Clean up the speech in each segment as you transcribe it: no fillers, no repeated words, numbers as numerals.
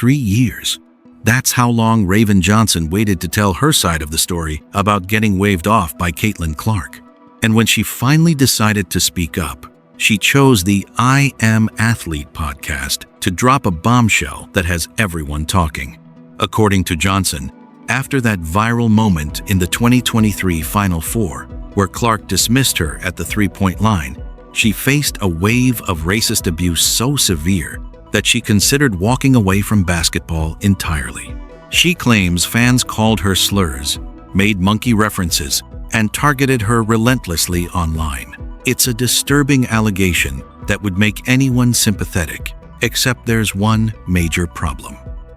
3 years. That's how long Raven Johnson waited to tell her side of the story about getting waved off by Caitlin Clark. And when she finally decided to speak up, she chose the I Am Athlete podcast to drop a bombshell that has everyone talking. According to Johnson, after that viral moment in the 2023 Final Four, where Clark dismissed her at the three-point line, she faced a wave of racist abuse so severe that she considered walking away from basketball entirely. She claims fans called her slurs, made monkey references, and targeted her relentlessly online. It's a disturbing allegation that would make anyone sympathetic, except there's one major problem.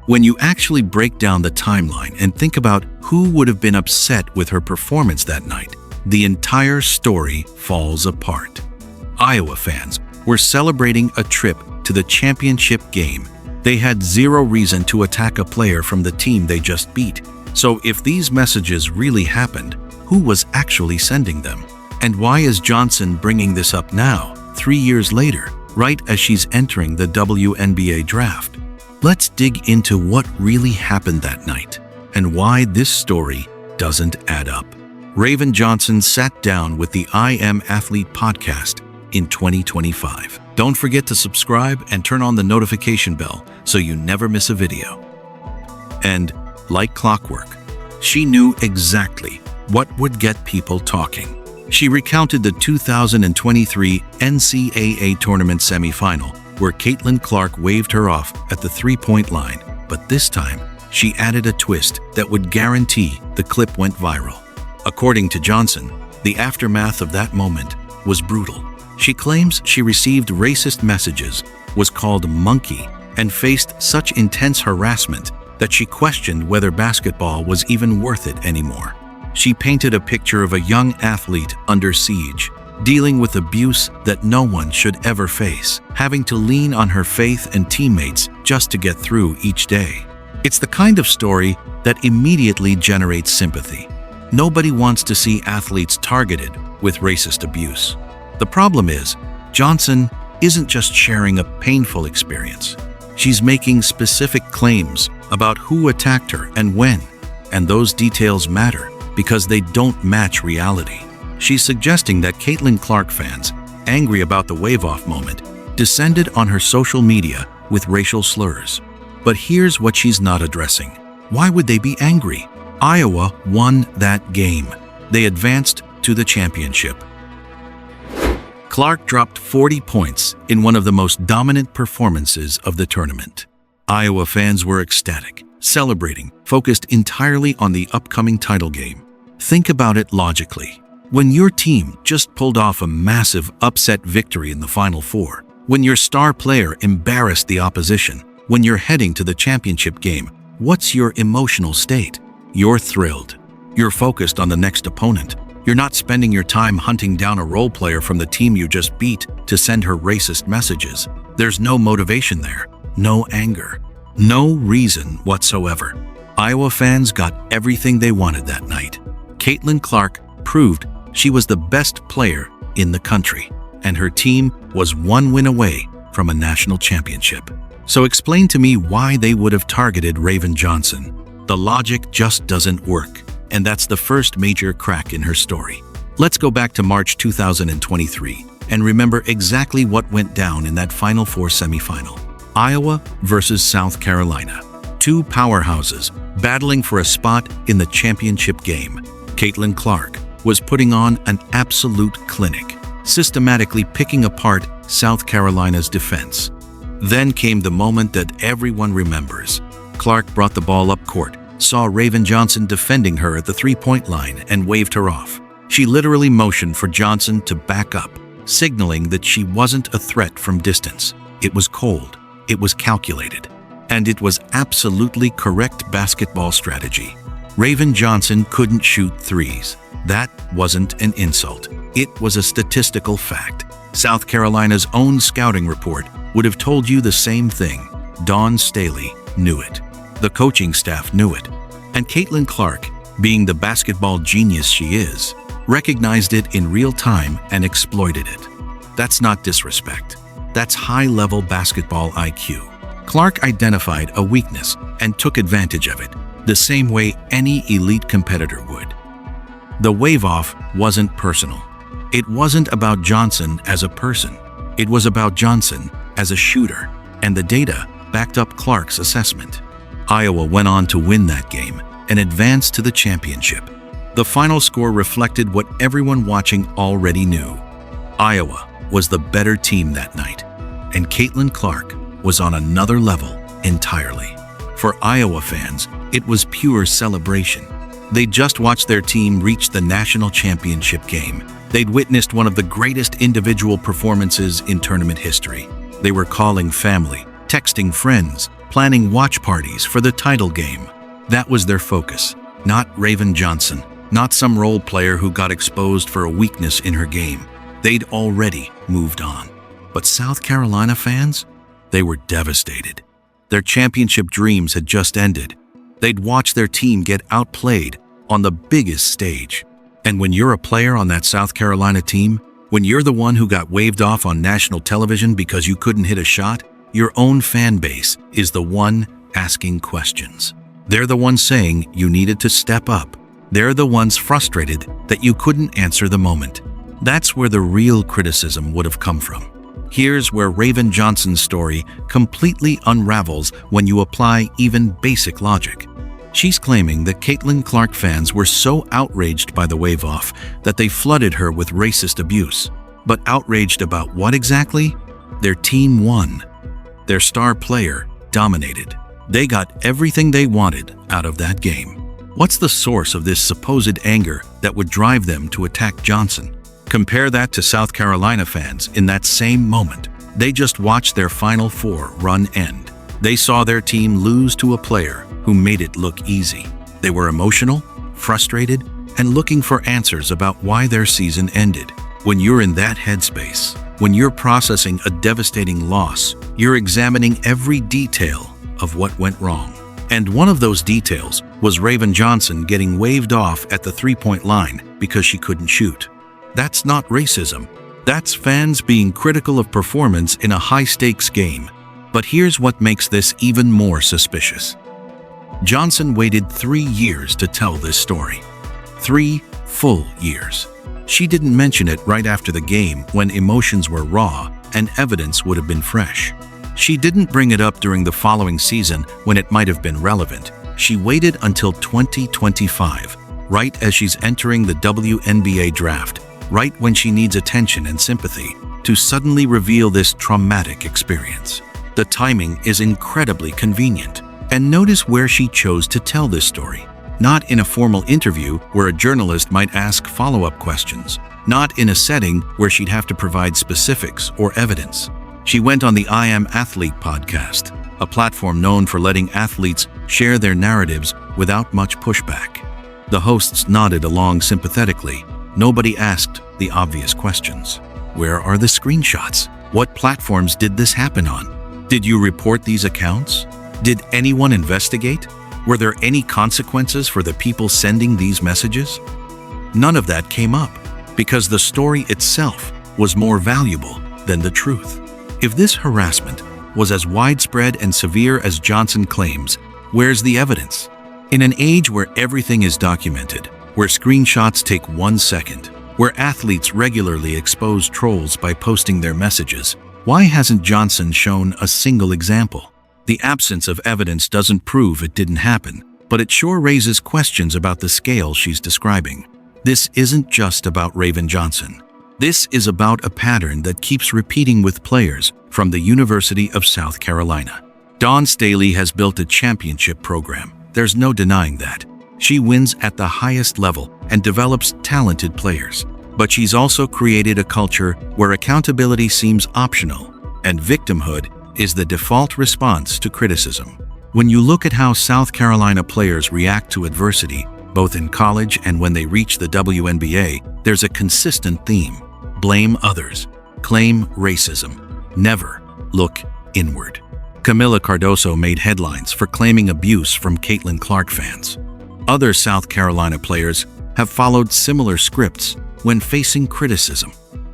When you actually break down the timeline and think about who would have been upset with her performance that night, the entire story falls apart. Iowa fans were celebrating a trip to the championship game. They had zero reason to attack a player from the team they just beat. So if these messages really happened, who was actually sending them? And why is Johnson bringing this up now, 3 years later, right as she's entering the WNBA draft? Let's dig into what really happened that night and why this story doesn't add up. Raven Johnson sat down with the I Am Athlete podcast in 2025. Don't forget to subscribe and turn on the notification bell so you never miss a video. And like clockwork, she knew exactly what would get people talking. She recounted the 2023 NCAA tournament semifinal where Caitlin Clark waved her off at the three-point line, but this time she added a twist that would guarantee the clip went viral. According to Johnson, the aftermath of that moment was brutal. She claims she received racist messages, was called monkey, and faced such intense harassment that she questioned whether basketball was even worth it anymore. She painted a picture of a young athlete under siege, dealing with abuse that no one should ever face, having to lean on her faith and teammates just to get through each day. It's the kind of story that immediately generates sympathy. Nobody wants to see athletes targeted with racist abuse. The problem is, Johnson isn't just sharing a painful experience. She's making specific claims about who attacked her and when, and those details matter because they don't match reality. She's suggesting that Caitlin Clark fans, angry about the wave-off moment, descended on her social media with racial slurs. But here's what she's not addressing. Why would they be angry? Iowa won that game. They advanced to the championship. Clark dropped 40 points in one of the most dominant performances of the tournament. Iowa fans were ecstatic, celebrating, focused entirely on the upcoming title game. Think about it logically. When your team just pulled off a massive upset victory in the Final Four, when your star player embarrassed the opposition, when you're heading to the championship game, what's your emotional state? You're thrilled. You're focused on the next opponent. You're not spending your time hunting down a role player from the team you just beat to send her racist messages. There's no motivation there, no anger, no reason whatsoever. Iowa fans got everything they wanted that night. Caitlin Clark proved she was the best player in the country, and her team was one win away from a national championship. So explain to me why they would have targeted Raven Johnson. The logic just doesn't work, and that's the first major crack in her story. Let's go back to March 2023 and remember exactly what went down in that Final Four semifinal. Iowa versus South Carolina. Two powerhouses battling for a spot in the championship game. Caitlin Clark was putting on an absolute clinic, systematically picking apart South Carolina's defense. Then came the moment that everyone remembers. Clark brought the ball up court, saw Raven Johnson defending her at the three-point line, and waved her off. She literally motioned for Johnson to back up, signaling that she wasn't a threat from distance. It was cold, it was calculated, and it was absolutely correct basketball strategy. Raven Johnson couldn't shoot threes. That wasn't an insult. It was a statistical fact. South Carolina's own scouting report would have told you the same thing. Staley knew it. The coaching staff knew it. And Caitlin Clark, being the basketball genius she is, recognized it in real time and exploited it. That's not disrespect. That's high-level basketball IQ. Clark identified a weakness and took advantage of it, the same way any elite competitor would. The wave-off wasn't personal. It wasn't about Johnson as a person. It was about Johnson as a shooter, and the data backed up Clark's assessment. Iowa went on to win that game and advance to the championship. The final score reflected what everyone watching already knew. Iowa was the better team that night, and Caitlin Clark was on another level entirely. For Iowa fans, it was pure celebration. They'd just watched their team reach the national championship game. They'd witnessed one of the greatest individual performances in tournament history. They were calling family, texting friends, planning watch parties for the title game. That was their focus, not Raven Johnson, not some role player who got exposed for a weakness in her game. They'd already moved on. But South Carolina fans? They were devastated. Their championship dreams had just ended. They'd watched their team get outplayed on the biggest stage. And when you're a player on that South Carolina team, when you're the one who got waved off on national television because you couldn't hit a shot, your own fan base is the one asking questions. They're the ones saying you needed to step up. They're the ones frustrated that you couldn't answer the moment. That's where the real criticism would have come from. Here's where Raven Johnson's story completely unravels when you apply even basic logic. She's claiming that Caitlin Clark fans were so outraged by the wave-off that they flooded her with racist abuse. But outraged about what exactly? Their team won. Their star player dominated. They got everything they wanted out of that game. What's the source of this supposed anger that would drive them to attack Johnson? Compare that to South Carolina fans in that same moment. They just watched their Final Four run end. They saw their team lose to a player who made it look easy. They were emotional, frustrated, and looking for answers about why their season ended. When you're in that headspace, when you're processing a devastating loss, you're examining every detail of what went wrong. And one of those details was Raven Johnson getting waved off at the three-point line because she couldn't shoot. That's not racism. That's fans being critical of performance in a high-stakes game. But here's what makes this even more suspicious. Johnson waited 3 years to tell this story. 3 full years. She didn't mention it right after the game when emotions were raw and evidence would have been fresh. She didn't bring it up during the following season when it might have been relevant. She waited until 2025, right as she's entering the WNBA draft, right when she needs attention and sympathy, to suddenly reveal this traumatic experience. The timing is incredibly convenient. And notice where she chose to tell this story. Not in a formal interview where a journalist might ask follow-up questions. Not in a setting where she'd have to provide specifics or evidence. She went on the I Am Athlete podcast, a platform known for letting athletes share their narratives without much pushback. The hosts nodded along sympathetically. Nobody asked the obvious questions. Where are the screenshots? What platforms did this happen on? Did you report these accounts? Did anyone investigate? Were there any consequences for the people sending these messages? None of that came up, because the story itself was more valuable than the truth. If this harassment was as widespread and severe as Johnson claims, where's the evidence? In an age where everything is documented, where screenshots take 1 second, where athletes regularly expose trolls by posting their messages, why hasn't Johnson shown a single example? The absence of evidence doesn't prove it didn't happen, but it sure raises questions about the scale she's describing. This isn't just about Raven Johnson. This is about a pattern that keeps repeating with players from the University of South Carolina. Dawn Staley has built a championship program. There's no denying that. She wins at the highest level and develops talented players. But she's also created a culture where accountability seems optional, and victimhood is the default response to criticism. When you look at how South Carolina players react to adversity, both in college and when they reach the WNBA, there's a consistent theme. Blame others. Claim racism. Never look inward. Camila Cardoso made headlines for claiming abuse from Caitlin Clark fans. Other South Carolina players have followed similar scripts when facing criticism.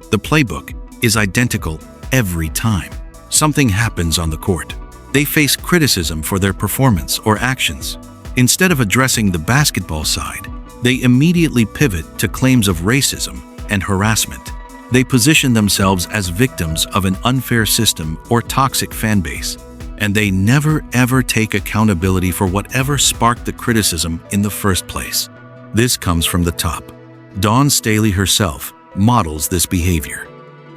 The playbook is identical every time. Something happens on the court. They face criticism for their performance or actions. Instead of addressing the basketball side, they immediately pivot to claims of racism and harassment. They position themselves as victims of an unfair system or toxic fan base, and they never ever take accountability for whatever sparked the criticism in the first place. This comes from the top. Staley herself models this behavior.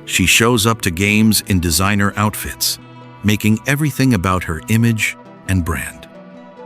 She shows up to games in designer outfits, making everything about her image and brand.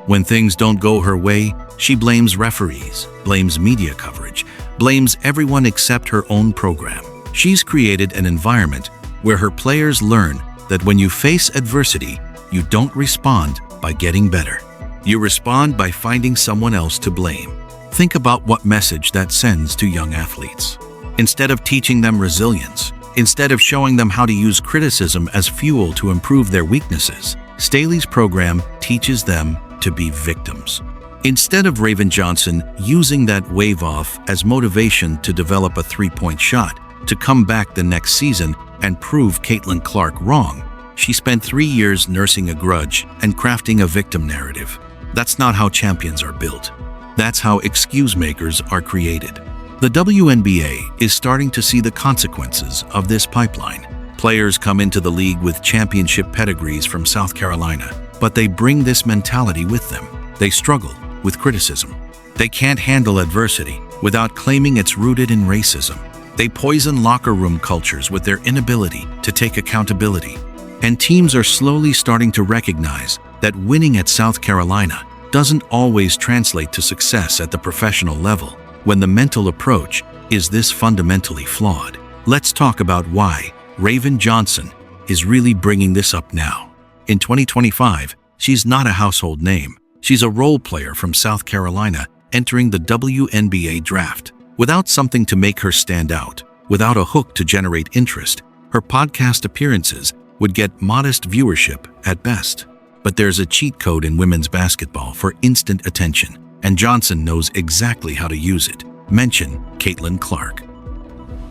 When things don't go her way, she blames referees, blames media coverage, blames everyone except her own program. She's created an environment where her players learn that when you face adversity, you don't respond by getting better. You respond by finding someone else to blame. Think about what message that sends to young athletes. Instead of teaching them resilience, instead of showing them how to use criticism as fuel to improve their weaknesses, Staley's program teaches them to be victims. Instead of Raven Johnson using that wave off as motivation to develop a three-point shot, to come back the next season and prove Caitlin Clark wrong, she spent 3 years nursing a grudge and crafting a victim narrative. That's not how champions are built. That's how excuse makers are created. The WNBA is starting to see the consequences of this pipeline. Players come into the league with championship pedigrees from South Carolina, but they bring this mentality with them. They struggle with criticism. They can't handle adversity without claiming it's rooted in racism. They poison locker room cultures with their inability to take accountability. And teams are slowly starting to recognize that winning at South Carolina doesn't always translate to success at the professional level when the mental approach is this fundamentally flawed. Let's talk about why Raven Johnson is really bringing this up now. In 2025, she's not a household name. She's a role player from South Carolina entering the WNBA draft. Without something to make her stand out, without a hook to generate interest, her podcast appearances would get modest viewership at best. But there's a cheat code in women's basketball for instant attention, and Johnson knows exactly how to use it. Mention Caitlin Clark.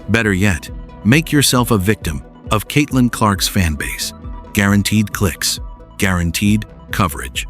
Better yet, make yourself a victim of Caitlin Clark's fan base. Guaranteed clicks, guaranteed coverage,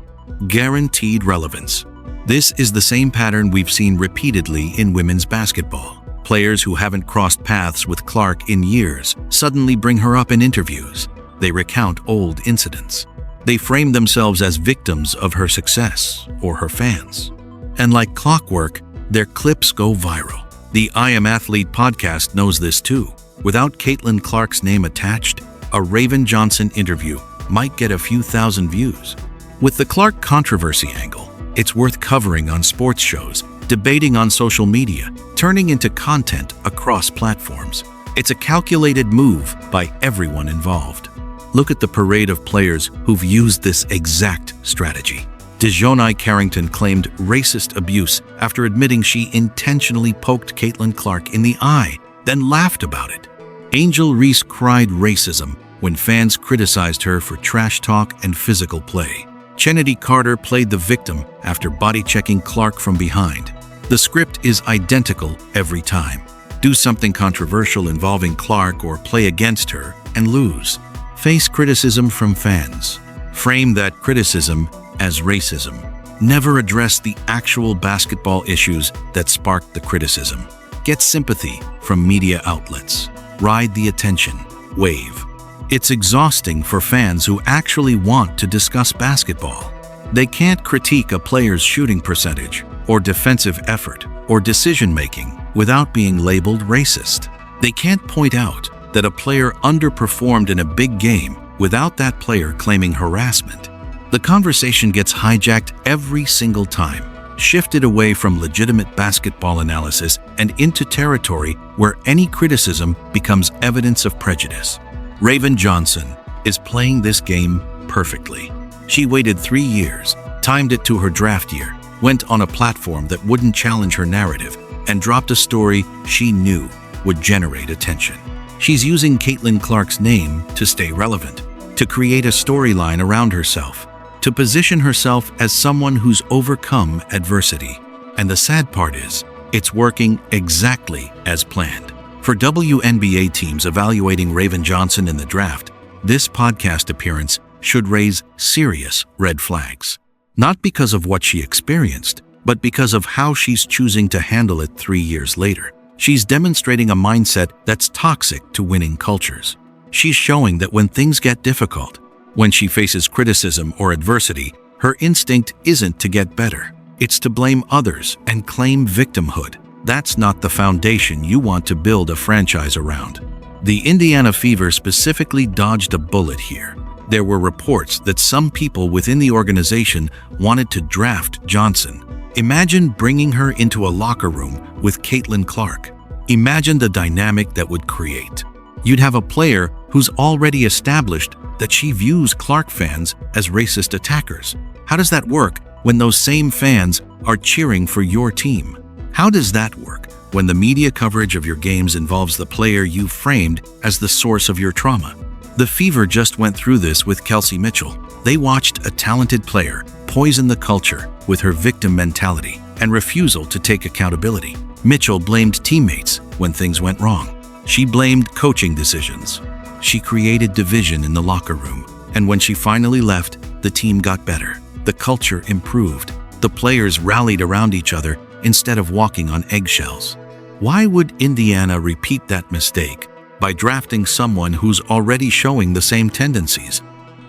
guaranteed relevance. This is the same pattern we've seen repeatedly in women's basketball. Players who haven't crossed paths with Clark in years suddenly bring her up in interviews. They recount old incidents. They frame themselves as victims of her success or her fans. And like clockwork, their clips go viral. The I Am Athlete podcast knows this too. Without Caitlin Clark's name attached, a Raven Johnson interview might get a few thousand views. With the Clark controversy angle, it's worth covering on sports shows, debating on social media, turning into content across platforms. It's a calculated move by everyone involved. Look at the parade of players who've used this exact strategy. DiJonai Carrington claimed racist abuse after admitting she intentionally poked Caitlin Clark in the eye, then laughed about it. Angel Reese cried racism when fans criticized her for trash talk and physical play. Chennedy Carter played the victim after body-checking Clark from behind. The script is identical every time. Do something controversial involving Clark or play against her and lose. Face criticism from fans. Frame that criticism as racism. Never address the actual basketball issues that sparked the criticism. Get sympathy from media outlets. Ride the attention wave. It's exhausting for fans who actually want to discuss basketball. They can't critique a player's shooting percentage or defensive effort or decision-making without being labeled racist. They can't point out that a player underperformed in a big game without that player claiming harassment. The conversation gets hijacked every single time, shifted away from legitimate basketball analysis and into territory where any criticism becomes evidence of prejudice. Raven Johnson is playing this game perfectly. She waited 3 years, timed it to her draft year, went on a platform that wouldn't challenge her narrative, and dropped a story she knew would generate attention. She's using Caitlin Clark's name to stay relevant, to create a storyline around herself, to position herself as someone who's overcome adversity. And the sad part is, it's working exactly as planned. For WNBA teams evaluating Raven Johnson in the draft, this podcast appearance should raise serious red flags. Not because of what she experienced, but because of how she's choosing to handle it 3 years later. She's demonstrating a mindset that's toxic to winning cultures. She's showing that when things get difficult, when she faces criticism or adversity, her instinct isn't to get better. It's to blame others and claim victimhood. That's not the foundation you want to build a franchise around. The Indiana Fever specifically dodged a bullet here. There were reports that some people within the organization wanted to draft Johnson. Imagine bringing her into a locker room with Caitlin Clark. Imagine the dynamic that would create. You'd have a player who's already established that she views Clark fans as racist attackers. How does that work when those same fans are cheering for your team? How does that work when the media coverage of your games involves the player you framed as the source of your trauma? The Fever just went through this with Kelsey Mitchell. They watched a talented player poison the culture with her victim mentality and refusal to take accountability. Mitchell blamed teammates when things went wrong. She blamed coaching decisions. She created division in the locker room. And when she finally left, the team got better. The culture improved. The players rallied around each other instead of walking on eggshells. Why would Indiana repeat that mistake by drafting someone who's already showing the same tendencies?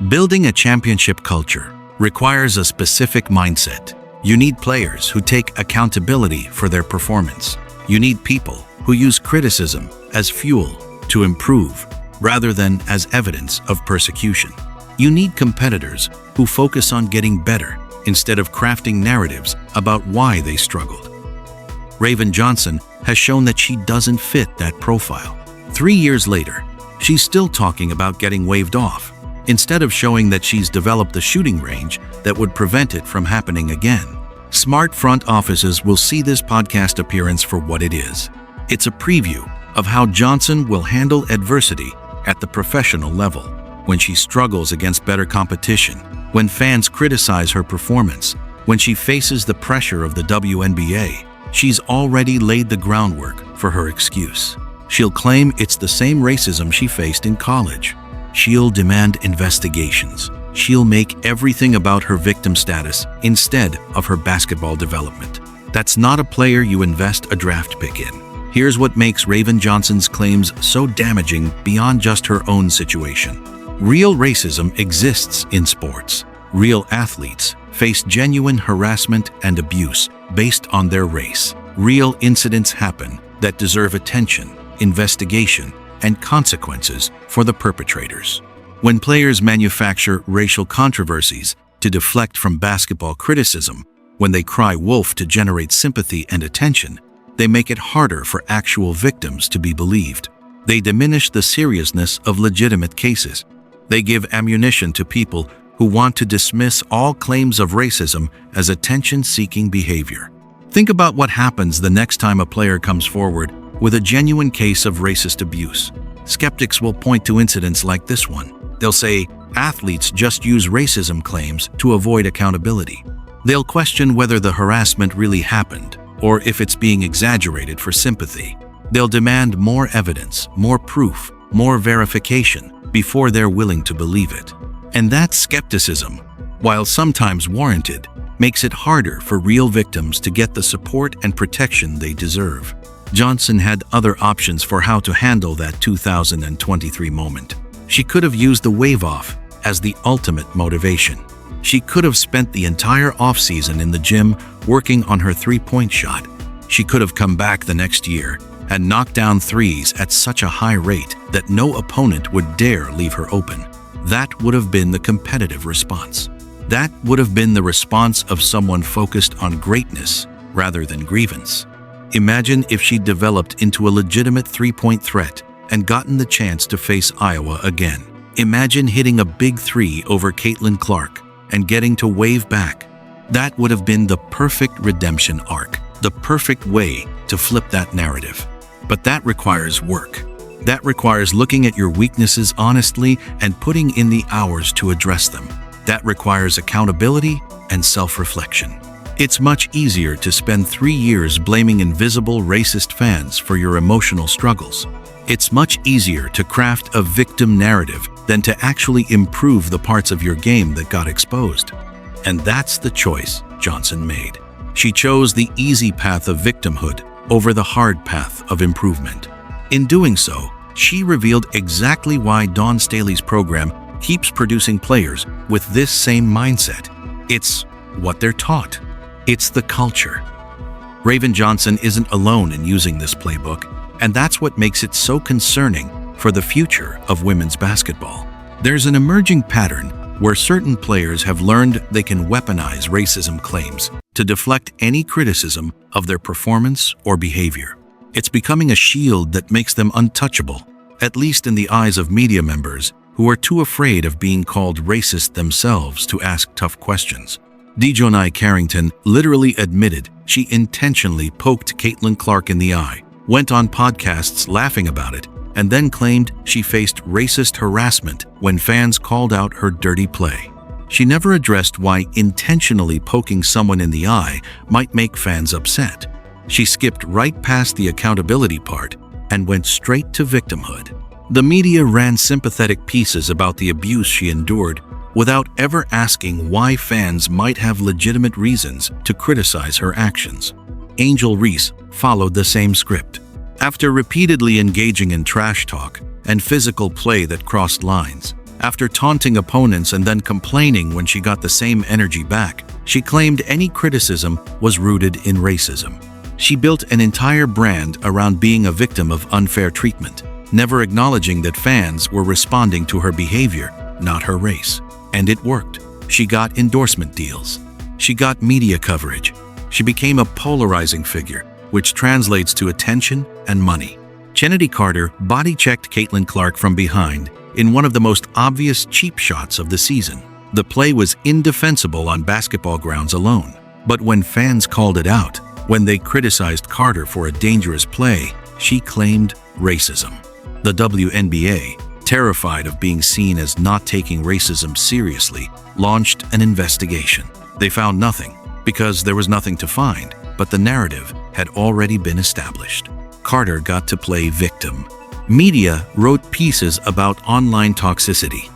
Building a championship culture requires a specific mindset. You need players who take accountability for their performance. You need people who use criticism as fuel to improve rather than as evidence of persecution. You need competitors who focus on getting better instead of crafting narratives about why they struggled. Raven Johnson has shown that she doesn't fit that profile. 3 years later, she's still talking about getting waved off, instead of showing that she's developed the shooting range that would prevent it from happening again. Smart front offices will see this podcast appearance for what it is. It's a preview of how Johnson will handle adversity at the professional level. When she struggles against better competition, when fans criticize her performance, when she faces the pressure of the WNBA, she's already laid the groundwork for her excuse. She'll claim it's the same racism she faced in college. She'll demand investigations. She'll make everything about her victim status instead of her basketball development. That's not a player you invest a draft pick in. Here's what makes Raven Johnson's claims so damaging beyond just her own situation. Real racism exists in sports. Real athletes face genuine harassment and abuse based on their race. Real incidents happen that deserve attention, investigation, and consequences for the perpetrators. When players manufacture racial controversies to deflect from basketball criticism, when they cry wolf to generate sympathy and attention, they make it harder for actual victims to be believed. They diminish the seriousness of legitimate cases. They give ammunition to people who want to dismiss all claims of racism as attention-seeking behavior. Think about what happens the next time a player comes forward with a genuine case of racist abuse. Skeptics will point to incidents like this one. They'll say, athletes just use racism claims to avoid accountability. They'll question whether the harassment really happened, or if it's being exaggerated for sympathy. They'll demand more evidence, more proof, more verification before they're willing to believe it. And that skepticism, while sometimes warranted, makes it harder for real victims to get the support and protection they deserve. Johnson had other options for how to handle that 2023 moment. She could have used the wave-off as the ultimate motivation. She could have spent the entire offseason in the gym working on her three-point shot. She could have come back the next year and knocked down threes at such a high rate that no opponent would dare leave her open. That would have been the competitive response. That would have been the response of someone focused on greatness rather than grievance. Imagine if she'd developed into a legitimate three-point threat and gotten the chance to face Iowa again. Imagine hitting a big three over Caitlin Clark and getting to wave back. That would have been the perfect redemption arc, the perfect way to flip that narrative. But that requires work. That requires looking at your weaknesses honestly and putting in the hours to address them. That requires accountability and self-reflection. It's much easier to spend 3 years blaming invisible racist fans for your emotional struggles. It's much easier to craft a victim narrative than to actually improve the parts of your game that got exposed. And that's the choice Johnson made. She chose the easy path of victimhood over the hard path of improvement. In doing so, she revealed exactly why Dawn Staley's program keeps producing players with this same mindset. It's what they're taught. It's the culture. Raven Johnson isn't alone in using this playbook, and that's what makes it so concerning for the future of women's basketball. There's an emerging pattern where certain players have learned they can weaponize racism claims to deflect any criticism of their performance or behavior. It's becoming a shield that makes them untouchable, at least in the eyes of media members who are too afraid of being called racist themselves to ask tough questions. DiJonai Carrington literally admitted she intentionally poked Caitlin Clark in the eye, went on podcasts laughing about it, and then claimed she faced racist harassment when fans called out her dirty play. She never addressed why intentionally poking someone in the eye might make fans upset. She skipped right past the accountability part and went straight to victimhood. The media ran sympathetic pieces about the abuse she endured without ever asking why fans might have legitimate reasons to criticize her actions. Angel Reese followed the same script. After repeatedly engaging in trash talk and physical play that crossed lines, after taunting opponents and then complaining when she got the same energy back, she claimed any criticism was rooted in racism. She built an entire brand around being a victim of unfair treatment, never acknowledging that fans were responding to her behavior, not her race. And it worked. She got endorsement deals. She got media coverage. She became a polarizing figure, which translates to attention and money. Chennedy Carter body-checked Caitlin Clark from behind in one of the most obvious cheap shots of the season. The play was indefensible on basketball grounds alone. But when fans called it out, when they criticized Carter for a dangerous play, she claimed racism. The WNBA, terrified of being seen as not taking racism seriously, launched an investigation. They found nothing, because there was nothing to find, but the narrative had already been established. Carter got to play victim. Media wrote pieces about online toxicity,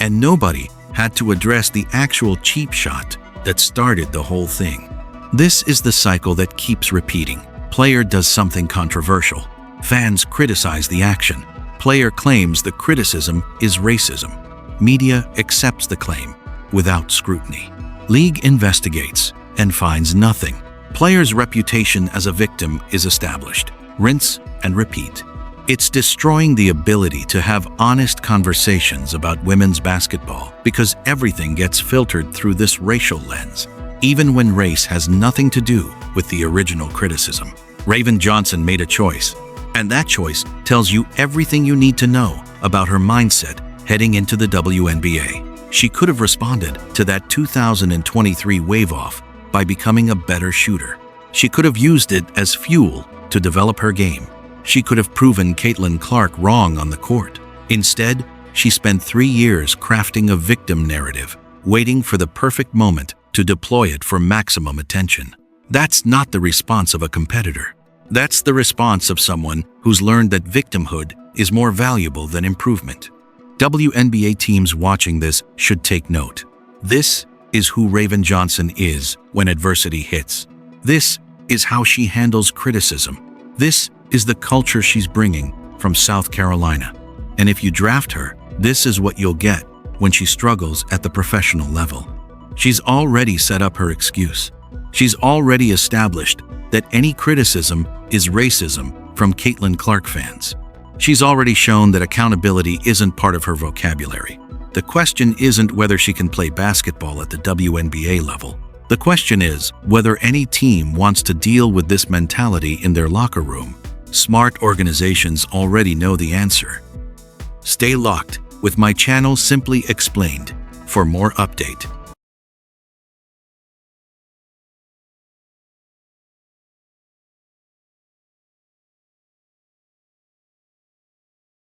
and nobody had to address the actual cheap shot that started the whole thing. This is the cycle that keeps repeating. Player does something controversial. Fans criticize the action. Player claims the criticism is racism. Media accepts the claim without scrutiny. League investigates and finds nothing. Player's reputation as a victim is established. Rinse and repeat. It's destroying the ability to have honest conversations about women's basketball because everything gets filtered through this racial lens, even when race has nothing to do with the original criticism. Raven Johnson made a choice, and that choice tells you everything you need to know about her mindset heading into the WNBA. She could have responded to that 2023 wave-off by becoming a better shooter. She could have used it as fuel to develop her game. She could have proven Caitlin Clark wrong on the court. Instead, she spent 3 years crafting a victim narrative, waiting for the perfect moment to deploy it for maximum attention. That's not the response of a competitor. That's the response of someone who's learned that victimhood is more valuable than improvement. WNBA teams watching this should take note. This is who Raven Johnson is when adversity hits. This is how she handles criticism. This is the culture she's bringing from South Carolina. And if you draft her, this is what you'll get when she struggles at the professional level. She's already set up her excuse. She's already established that any criticism is racism from Caitlin Clark fans. She's already shown that accountability isn't part of her vocabulary. The question isn't whether she can play basketball at the WNBA level. The question is whether any team wants to deal with this mentality in their locker room. Smart organizations already know the answer. Stay locked with my channel Simply Explained for more update.